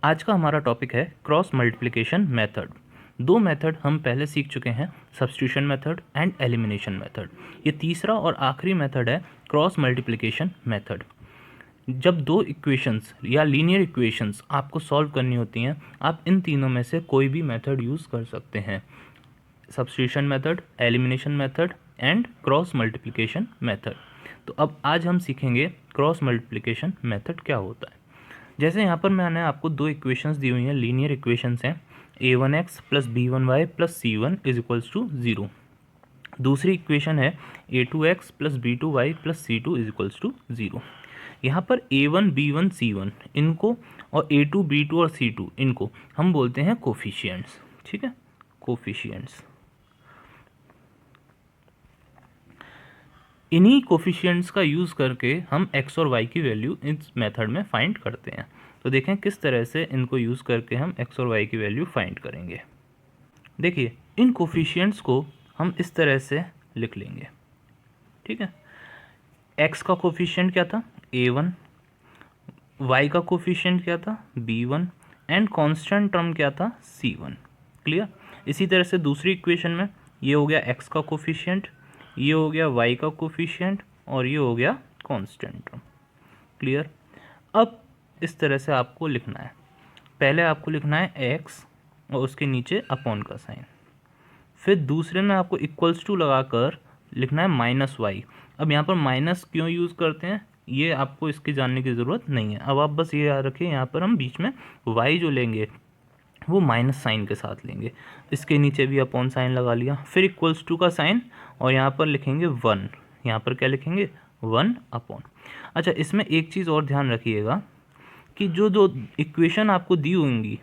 आज का हमारा टॉपिक है क्रॉस मल्टीप्लिकेशन मेथड। दो मेथड हम पहले सीख चुके हैं, substitution method and elimination method. ये तीसरा और आखिरी मेथड है क्रॉस मल्टीप्लिकेशन मेथड। जब दो इक्वेशंस या लीनियर इक्वेशंस आपको सॉल्व करनी होती हैं, आप इन तीनों में से कोई भी मेथड यूज़ कर सकते हैं, substitution method, elimination method and cross multiplication method. तो अब आज हम सीखेंगे क्रॉस मल्टीप्लिकेशन मेथड क्या होता है। जैसे यहाँ पर मैंने आपको दो इक्वेशंस दी हुई हैं, लीनियर इक्वेशंस हैं, a1x plus b1y plus c1 is equals to 0। दूसरी इक्वेशन है a2x plus b2y plus c2 is equals to 0। यहाँ पर a1 b1 c1 इनको और a2 b2 और c2 इनको हम बोलते हैं कोफिशिएंट्स। ठीक है, कोफिशिएंट्स। इन्हीं कोफिशिएंट्स का यूज़ करके हम x और y की वैल्यू इस मेथड में फाइंड करते हैं। तो देखें किस तरह से इनको यूज़ करके हम x और y की वैल्यू फाइंड करेंगे। देखिए, इन कोफिशिएंट्स को हम इस तरह से लिख लेंगे। ठीक है, x का कोफिशिएंट क्या था a1, y का कोफिशिएंट क्या था b1 एंड कांस्टेंट टर्म क्या था c1। क्लियर। इसी तरह से दूसरी इक्वेशन में ये हो गया x का कोफिशिएंट, ये हो गया y का कोफिशिएंट और ये हो गया कांस्टेंट टर्म। क्लियर। अब इस तरह से आपको लिखना है, पहले आपको लिखना है x और उसके नीचे अपॉन का साइन, फिर दूसरे में आपको इक्वल्स टू लगाकर लिखना है माइनस वाई। अब यहाँ पर माइनस क्यों यूज़ करते हैं ये आपको इसकी जानने की ज़रूरत नहीं है। अब आप बस ये याद रखिए, यहाँ पर हम बीच में y जो लेंगे वो माइनस साइन के साथ लेंगे, इसके नीचे भी अपॉन साइन लगा लिया, फिर इक्वल्स टू का साइन और यहाँ पर लिखेंगे 1। यहाँ पर क्या लिखेंगे 1 अपॉन। अच्छा, इसमें एक चीज़ और ध्यान रखिएगा कि जो दो इक्वेशन आपको दी होंगी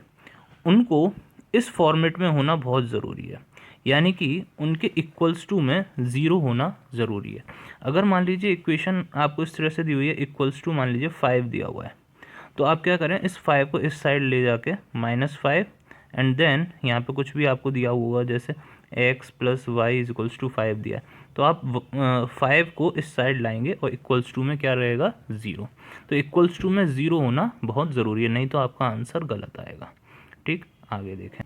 उनको इस फॉर्मेट में होना बहुत ज़रूरी है, यानी कि उनके इक्वल्स टू में ज़ीरो होना ज़रूरी है। अगर मान लीजिए इक्वेशन आपको इस तरह से दी हुई है, इक्वल्स टू मान लीजिए 5 दिया हुआ है, तो आप क्या करें, इस 5 को इस साइड ले जाके -5 एंड देन यहाँ पे कुछ भी आपको दिया हुआ जैसे x plus y is equals to 5 दिया है, तो आप 5 को इस साइड लाएंगे और इक्वल्स टू में क्या रहेगा 0। तो इक्वल्स टू में 0 होना बहुत ज़रूरी है, नहीं तो आपका आंसर गलत आएगा। ठीक, आगे देखें।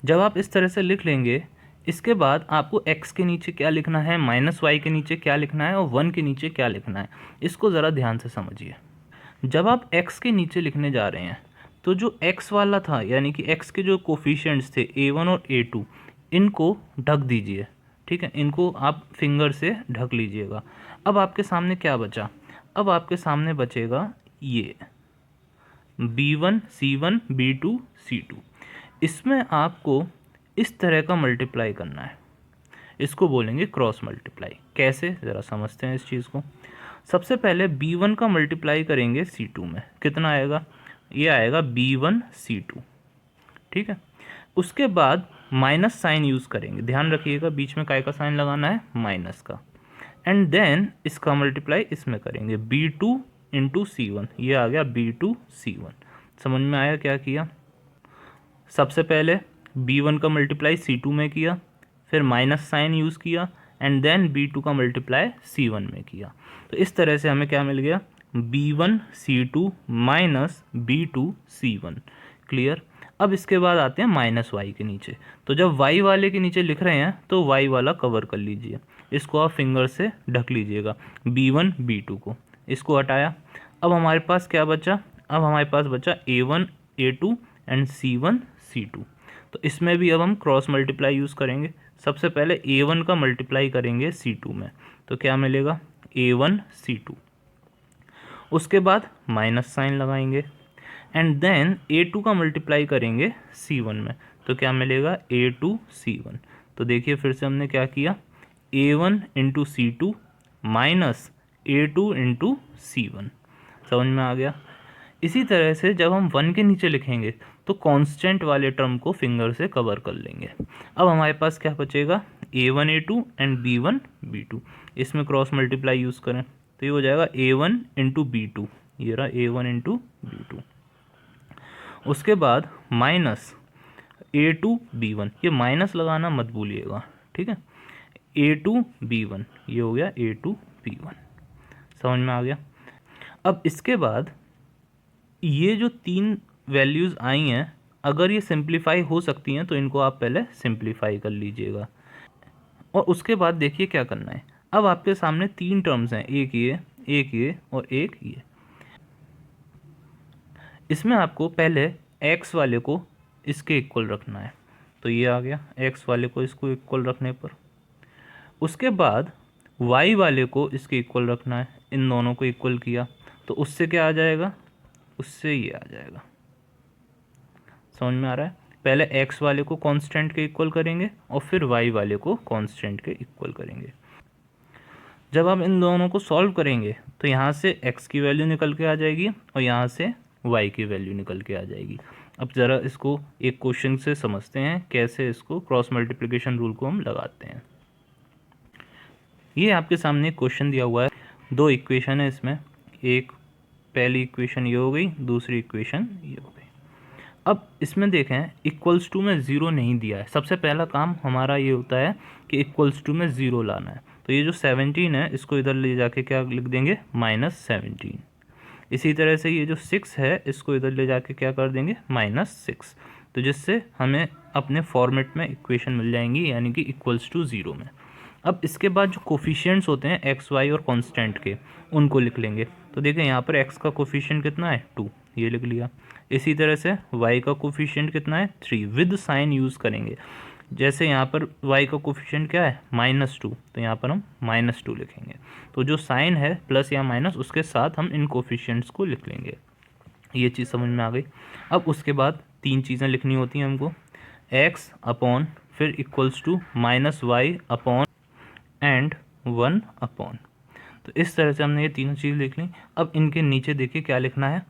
जब आप इस तरह से लिख लेंगे, इसके बाद आपको x के नीचे क्या लिखना है, माइनस वाई के नीचे क्या लिखना है और 1 के नीचे क्या लिखना है, इसको ज़रा ध्यान से समझिए। जब आप x के नीचे लिखने जा रहे हैं तो जो x वाला था, यानी कि x के जो कोफिशिएंट्स थे a1 और a2, इनको ढक दीजिए। ठीक है, इनको आप फिंगर से ढक लीजिएगा। अब आपके सामने क्या बचा, अब आपके सामने बचेगा ये b1 c1 b2 c2। इसमें आपको इस तरह का मल्टीप्लाई करना है, इसको बोलेंगे क्रॉस मल्टीप्लाई। कैसे, ज़रा समझते हैं इस चीज़ को। सबसे पहले b1 का मल्टीप्लाई करेंगे c2 में, कितना आएगा, ये आएगा b1 c2। ठीक है, उसके बाद माइनस साइन यूज़ करेंगे, ध्यान रखिएगा बीच में काय का साइन लगाना है, माइनस का, एंड देन इसका मल्टीप्लाई इसमें करेंगे b2 इंटू c1, ये आ गया b2 c1। समझ में आया क्या किया, सबसे पहले b1 का मल्टीप्लाई c2 में किया, फिर माइनस साइन यूज़ किया एंड देन b2 का मल्टीप्लाई c1 में किया। तो इस तरह से हमें क्या मिल गया, b1 c2 minus b2 c1। Clear. अब इसके बाद आते हैं माइनस वाई के नीचे, तो जब y वाले के नीचे लिख रहे हैं तो y वाला कवर कर लीजिए, इसको आप फिंगर से ढक लीजिएगा, b1 b2 को, इसको हटाया। अब हमारे पास क्या बचा, अब हमारे पास बचा a1 a2 and c1 c2। तो इसमें भी अब हम क्रॉस मल्टीप्लाई यूज़ करेंगे। सबसे पहले a1 का मल्टीप्लाई करेंगे c2 में, तो क्या मिलेगा a1 c2। उसके बाद माइनस साइन लगाएंगे एंड देन a2 का मल्टीप्लाई करेंगे c1 में, तो क्या मिलेगा a2 c1। तो देखिए फिर से हमने क्या किया, a1 into c2 minus a2 into c1। समझ में आ गया। इसी तरह से जब हम 1 के नीचे लिखेंगे तो कांस्टेंट वाले टर्म को फिंगर से कवर कर लेंगे। अब हमारे पास क्या बचेगा, a1 a2 and b1 b2, इसमें क्रॉस मल्टीप्लाई यूज़ करें तो ये हो जाएगा a1 इंटू b2, ये रहा a1 इंटू b2। उसके बाद माइनस a2 b1, ये माइनस लगाना मत भूलिएगा। ठीक है, a2 b1, ये हो गया a2 b1। समझ में आ गया। अब इसके बाद ये जो तीन वैल्यूज़ आई हैं, अगर ये सिंप्लीफाई हो सकती हैं तो इनको आप पहले सिंप्लीफाई कर लीजिएगा। और उसके बाद देखिए क्या करना है। अब आपके सामने 3 टर्म्स हैं, एक ये और एक ये। इसमें आपको पहले x वाले को इसके इक्वल रखना है, तो ये आ गया x वाले को इसको इक्वल रखने पर। उसके बाद y वाले को इसके इक्वल रखना है, इन दोनों को इक्वल किया तो उससे क्या आ जाएगा, उससे ये आ जाएगा। समझ में आ रहा है? पहले x वाले को कांस्टेंट के इक्वल करेंगे और फिर y वाले को कांस्टेंट के इक्वल करेंगे। जब आप इन दोनों को सॉल्व करेंगे तो यहाँ से x की वैल्यू निकल के आ जाएगी और यहाँ से y की वैल्यू निकल के आ जाएगी। अब ज़रा इसको एक क्वेश्चन से समझते हैं कैसे इसको क्रॉस मल्टीप्लिकेशन रूल को हम लगाते हैं। ये आपके सामने क्वेश्चन दिया हुआ है, 2 इक्वेशन है इसमें, एक पहली इक्वेशन ये हो गई, दूसरी इक्वेशन ये हो गई। अब इसमें देखें इक्वल्स टू में ज़ीरो नहीं दिया है। सबसे पहला काम हमारा ये होता है कि इक्वल्स टू में ज़ीरो लाना है। तो ये जो 17 है इसको इधर ले जाके क्या लिख देंगे, -17। इसी तरह से ये जो 6 है इसको इधर ले जाके क्या कर देंगे, -6। तो जिससे हमें अपने फॉर्मेट में इक्वेशन मिल जाएंगी, यानी कि इक्वल्स टू ज़ीरो में। अब इसके बाद जो कोफिशिएंट्स होते हैं एक्स वाई और कांस्टेंट के, उनको लिख लेंगे। तो देखें यहाँ पर एक्स का कोफिशिएंट कितना है, 2, ये लिख लिया। इसी तरह से y का कोफिशिएंट कितना है, 3, विद साइन यूज़ करेंगे। जैसे यहाँ पर y का कोफिशिएंट क्या है, -2, तो यहाँ पर हम -2 लिखेंगे। तो जो साइन है प्लस या माइनस, उसके साथ हम इन कोफिशिएंट्स को लिख लेंगे। ये चीज़ समझ में आ गई। अब उसके बाद 3 चीज़ें लिखनी होती हैं हमको, x अपॉन फिर equals to -y upon and 1 upon. तो इस तरह से हमने ये तीनों चीज़ लिख ली। अब इनके नीचे देखिए क्या लिखना है,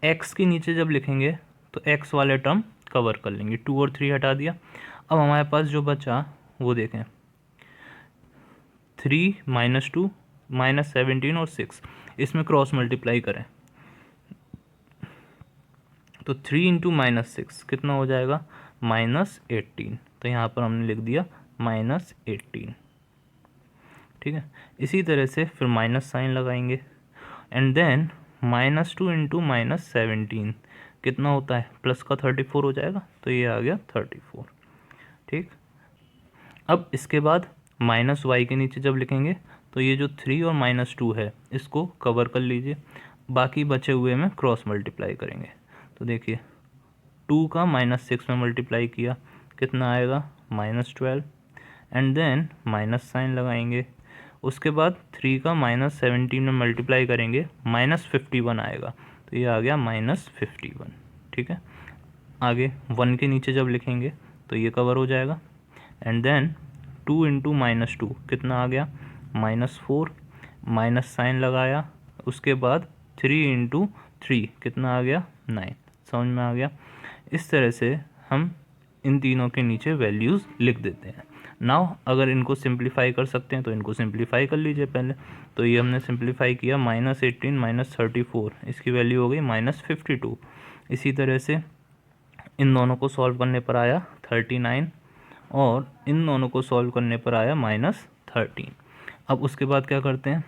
x के नीचे जब लिखेंगे तो x वाले टर्म कवर कर लेंगे, 2 और 3 हटा दिया। अब हमारे पास जो बचा वो देखें, 3 -2 -17 और 6, इसमें क्रॉस मल्टीप्लाई करें तो 3 × -6 कितना हो जाएगा, -18। तो यहाँ पर हमने लिख दिया -18, ठीक है। इसी तरह से फिर माइनस साइन लगाएंगे एंड देन -2 × -17 कितना होता है, प्लस का 34 हो जाएगा, तो ये आ गया 34, ठीक। अब इसके बाद -y के नीचे जब लिखेंगे तो ये जो 3 और -2 है इसको कवर कर लीजिए, बाकी बचे हुए में क्रॉस मल्टीप्लाई करेंगे। तो देखिए 2 का -6 में मल्टीप्लाई किया कितना आएगा, -12 एंड देन माइनस साइन लगाएंगे। उसके बाद 3 का -17 में मल्टीप्लाई करेंगे, -51 आएगा, तो ये आ गया -51, ठीक है। आगे 1 के नीचे जब लिखेंगे तो ये कवर हो जाएगा एंड देन 2 × -2 कितना आ गया, -4, माइनस साइन लगाया। उसके बाद 3 × 3 कितना आ गया, 9। समझ में आ गया? इस तरह से हम इन तीनों के नीचे वैल्यूज़ लिख देते हैं। नाउ अगर इनको सिंप्लीफाई कर सकते हैं तो इनको सिंप्लीफाई कर लीजिए पहले। तो ये हमने सिंप्लीफाई किया, -18 -34, इसकी वैल्यू हो गई -52। इसी तरह से इन दोनों को सॉल्व करने पर आया 39 और इन दोनों को सॉल्व करने पर आया -13। अब उसके बाद क्या करते हैं,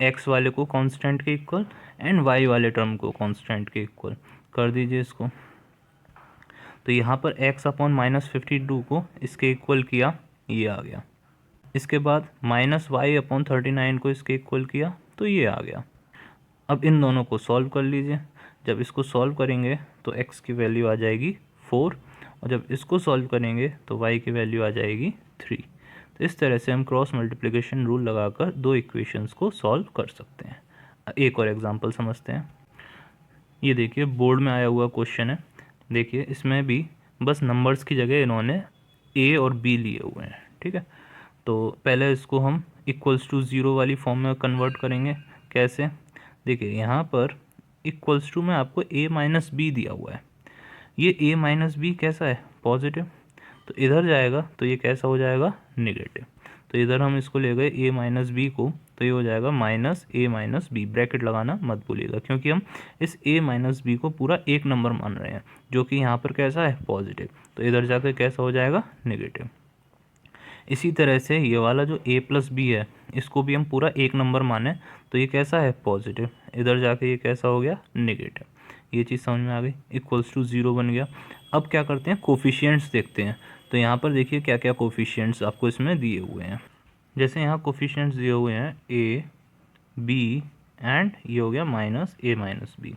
x वाले को कांस्टेंट के इक्वल एंड y वाले टर्म को कांस्टेंट के इक्वल कर दीजिए इसको। तो यहाँ पर x अपॉन -52 को इसके इक्वल किया, ये आ गया। इसके बाद -y अपॉन 39 को इसके इक्वल किया, तो ये आ गया। अब इन दोनों को सॉल्व कर लीजिए। जब इसको सॉल्व करेंगे तो x की वैल्यू आ जाएगी 4 और जब इसको सॉल्व करेंगे तो y की वैल्यू आ जाएगी 3। तो इस तरह से हम क्रॉस मल्टीप्लिकेशन रूल लगाकर 2 इक्वेशंस को सॉल्व कर सकते हैं। एक और एग्जांपल समझते हैं। ये देखिए बोर्ड में आया हुआ क्वेश्चन है। देखिए इसमें भी बस नंबर्स की जगह इन्होंने a और b लिए हुए हैं, ठीक है। तो पहले इसको हम इक्वल्स टू 0 वाली फॉर्म में कन्वर्ट करेंगे। कैसे, देखिए यहाँ पर इक्वल्स टू में आपको a - b दिया हुआ है। ये a - b कैसा है, पॉजिटिव, तो इधर जाएगा तो ये कैसा हो जाएगा, नेगेटिव। तो इधर हम इसको ले गए a - b को, तो ये हो जाएगा -a - b। ब्रैकेट लगाना मत भूलिएगा क्योंकि हम इस a - b को पूरा एक नंबर मान रहे हैं जो कि यहाँ पर कैसा है, पॉजिटिव। तो इधर जाकर कैसा हो जाएगा, नेगेटिव। इसी तरह से ये वाला जो a + b है इसको भी हम पूरा एक नंबर माने तो ये कैसा है, पॉजिटिव। इधर जाके ये कैसा हो गया, नेगेटिव। ये चीज़ समझ में आ गई, इक्वल्स टू 0 बन गया। अब क्या करते हैं, कोफिशिएंट्स देखते हैं। तो यहाँ पर देखिए क्या क्या कोफिशिएंट्स आपको इसमें दिए हुए हैं। जैसे यहाँ कोफिशिएंट्स दिए हुए हैं a, b एंड ये हो गया -a -b।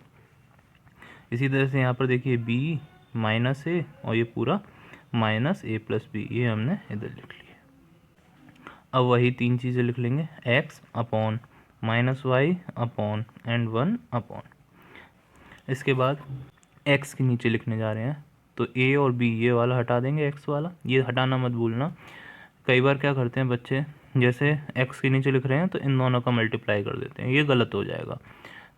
इसी तरह से यहाँ पर देखिए b -a और ये पूरा -a + b, ये हमने इधर लिख लिया। अब वही तीन चीज़ें लिख लेंगे, x upon -y upon and 1 upon. इसके बाद x के नीचे लिखने जा रहे हैं, तो a और b ये वाला हटा देंगे, x वाला ये हटाना मत भूलना। कई बार क्या करते हैं बच्चे, जैसे x के नीचे लिख रहे हैं तो इन दोनों का मल्टीप्लाई कर देते हैं, ये गलत हो जाएगा।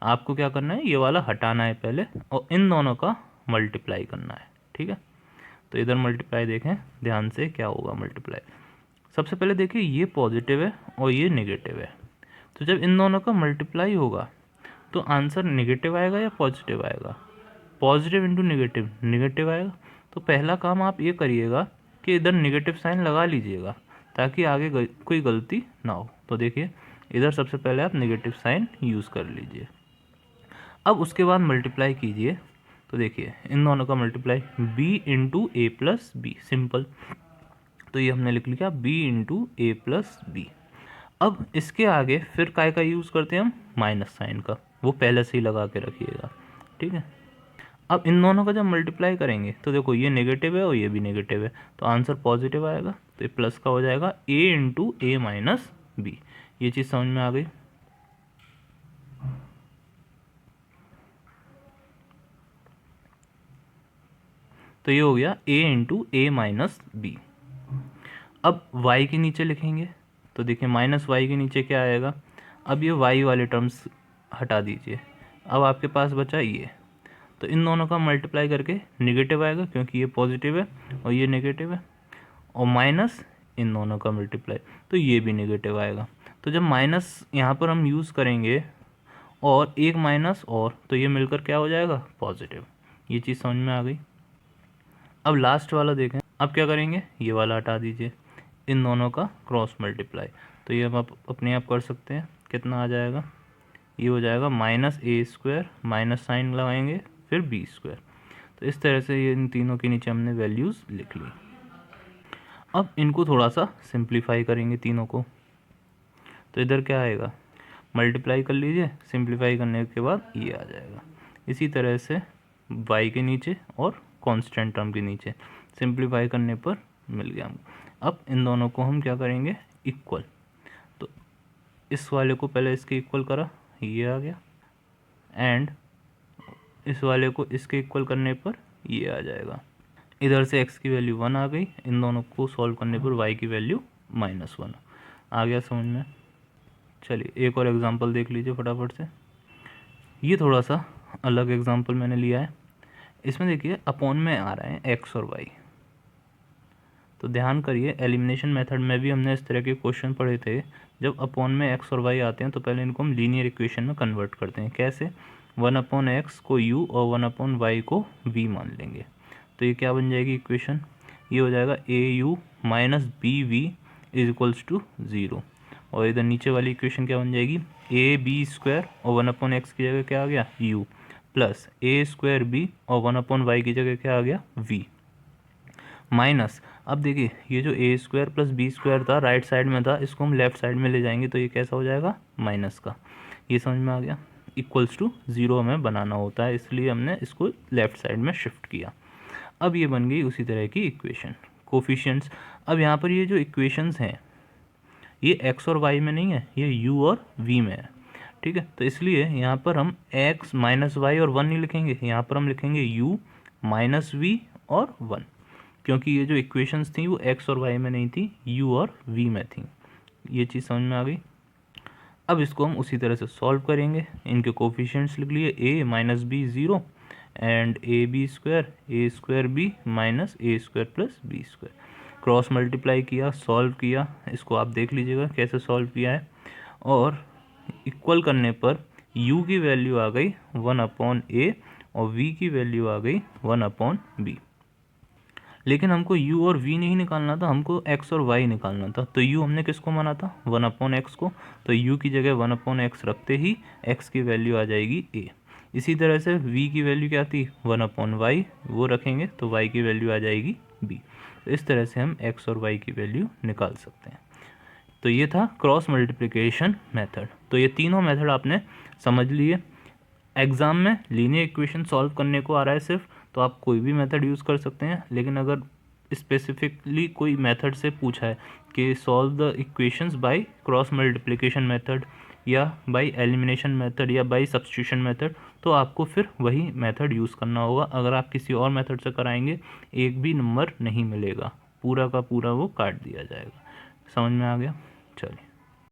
आपको क्या करना है, ये वाला हटाना है पहले और इन दोनों का मल्टीप्लाई करना है, ठीक है। तो इधर मल्टीप्लाई देखें ध्यान से, क्या होगा मल्टीप्लाई। सबसे पहले देखिए ये पॉजिटिव है और ये नेगेटिव है, तो जब इन दोनों का मल्टीप्लाई होगा तो आंसर नेगेटिव आएगा या पॉजिटिव आएगा, पॉजिटिव इंटू नेगेटिव, नेगेटिव आएगा। तो पहला काम आप ये करिएगा कि इधर नेगेटिव साइन लगा लीजिएगा ताकि आगे कोई गलती ना हो। तो देखिए इधर सबसे पहले आप नेगेटिव साइन यूज़ कर लीजिए। अब उसके बाद मल्टीप्लाई कीजिए, तो देखिए इन दोनों का मल्टीप्लाई b इंटू ए प्लस बी, सिंपल। तो ये हमने लिख लिया b इंटू ए प्लस बी। अब इसके आगे फिर काय का यूज़ करते हैं हम, माइनस साइन का, वो पहले से ही लगा के रखिएगा, ठीक है। अब इन दोनों का जब मल्टीप्लाई करेंगे तो देखो ये नेगेटिव है और ये भी नेगेटिव है, तो आंसर पॉजिटिव आएगा। तो ये प्लस का हो जाएगा a into A minus B. ये चीज़ समझ में आ गई। तो ये हो गया a into A minus B. अब y के नीचे लिखेंगे, तो देखिए -y के नीचे क्या आएगा। अब ये y वाले टर्म्स हटा दीजिए, अब आपके पास बचा ये। तो इन दोनों का मल्टीप्लाई करके नेगेटिव आएगा क्योंकि ये पॉजिटिव है और ये नेगेटिव है, और माइनस इन दोनों का मल्टीप्लाई, तो ये भी नेगेटिव आएगा। तो जब माइनस यहाँ पर हम यूज़ करेंगे और एक माइनस और, तो ये मिलकर क्या हो जाएगा, पॉजिटिव। ये चीज़ समझ में आ गई। अब लास्ट वाला देखें, अब क्या करेंगे, ये वाला हटा दीजिए, इन दोनों का क्रॉस मल्टीप्लाई। तो ये हम अपने आप कर सकते हैं, कितना आ जाएगा, ये हो जाएगा -a² माइनस साइन लगाएंगे फिर b²। तो इस तरह से ये इन तीनों के नीचे हमने वैल्यूज़ लिख ली। अब इनको थोड़ा सा सिंप्लीफाई करेंगे तीनों को, तो इधर क्या आएगा, मल्टीप्लाई कर लीजिए, सिंप्लीफाई करने के बाद ये आ जाएगा। इसी तरह से y के नीचे और कांस्टेंट टर्म के नीचे सिंप्लीफाई करने पर मिल गया हमको। अब इन दोनों को हम क्या करेंगे, इक्वल। तो इस वाले को पहले इसके इक्वल करा, ये आ गया, एंड इस वाले को इसके इक्वल करने पर ये आ जाएगा। इधर से x की वैल्यू 1 आ गई, इन दोनों को सॉल्व करने पर y की वैल्यू -1 आ गया समझ में। चलिए एक और एग्जांपल देख लीजिए फटाफट से। ये थोड़ा सा अलग एग्जांपल मैंने लिया है, इसमें देखिए अपॉन में आ रहे हैं x और y। तो ध्यान करिए, एलिमिनेशन मेथड में भी हमने इस तरह के क्वेश्चन पढ़े थे। जब अपॉन में x और y आते हैं तो पहले इनको हम लीनियर इक्वेशन में कन्वर्ट करते हैं। कैसे, 1/x को u और 1/y को v मान लेंगे। तो ये क्या बन जाएगी इक्वेशन, ये हो जाएगा au minus bv is equals to 0। और इधर नीचे वाली इक्वेशन क्या बन जाएगी, ab² और 1/x की जगह क्या आ गया, u प्लस a² और 1/y की जगह क्या आ गया, v माइनस। अब देखिए ये जो a² प्लस b² था राइट साइड में था, इसको हम लेफ्ट साइड में ले जाएंगे तो ये कैसा हो जाएगा, माइनस का। ये समझ में आ गया, इक्वल्स टू 0 हमें बनाना होता है, इसलिए हमने इसको लेफ्ट साइड में शिफ्ट किया। अब ये बन गई उसी तरह की इक्वेशन, कोफिशिएंट्स। अब यहाँ पर ये जो इक्वेशंस हैं ये x और y में नहीं है, ये u और v में है, ठीक है। तो इसलिए यहाँ पर हम x माइनस वाई और 1 नहीं लिखेंगे, यहाँ पर हम लिखेंगे u माइनस v और 1, क्योंकि ये जो इक्वेशंस थी वो x और y में नहीं थी, u और v में थी। ये चीज़ समझ में आ गई। अब इसको हम उसी तरह से सॉल्व करेंगे, इनके कोफिशिएंट्स लिख लिए, a minus B 0 and a² b minus a² plus b²। Cross multiply किया, सॉल्व किया, इसको आप देख लीजिएगा कैसे सॉल्व किया है। और इक्वल करने पर u की वैल्यू आ गई 1/a और v की वैल्यू आ गई 1/b। लेकिन हमको u और v नहीं निकालना था, हमको x और y निकालना था। तो u हमने किसको माना था, 1/x को, तो u की जगह 1/x रखते ही x की वैल्यू आ जाएगी a। इसी तरह से v की वैल्यू क्या थी 1/y, वो रखेंगे तो y की वैल्यू आ जाएगी b। तो इस तरह से हम x और y की वैल्यू निकाल सकते हैं। तो ये था क्रॉस मल्टीप्लिकेशन मेथड। तो ये तीनों मेथड आपने समझ लिए। एग्ज़ाम में लीनियर इक्वेशन सॉल्व करने को आ रहा है सिर्फ, तो आप कोई भी मेथड यूज़ कर सकते हैं, लेकिन अगर स्पेसिफिकली कोई मेथड से पूछा है कि solve the equations by cross multiplication method या बाय एलिमिनेशन मेथड या बाय सब्स्टिट्यूशन मेथड, तो आपको फिर वही मेथड यूज़ करना होगा। अगर आप किसी और मेथड से कराएंगे एक भी नंबर नहीं मिलेगा, पूरा का पूरा वो काट दिया जाएगा। समझ में आ गया? चलिए।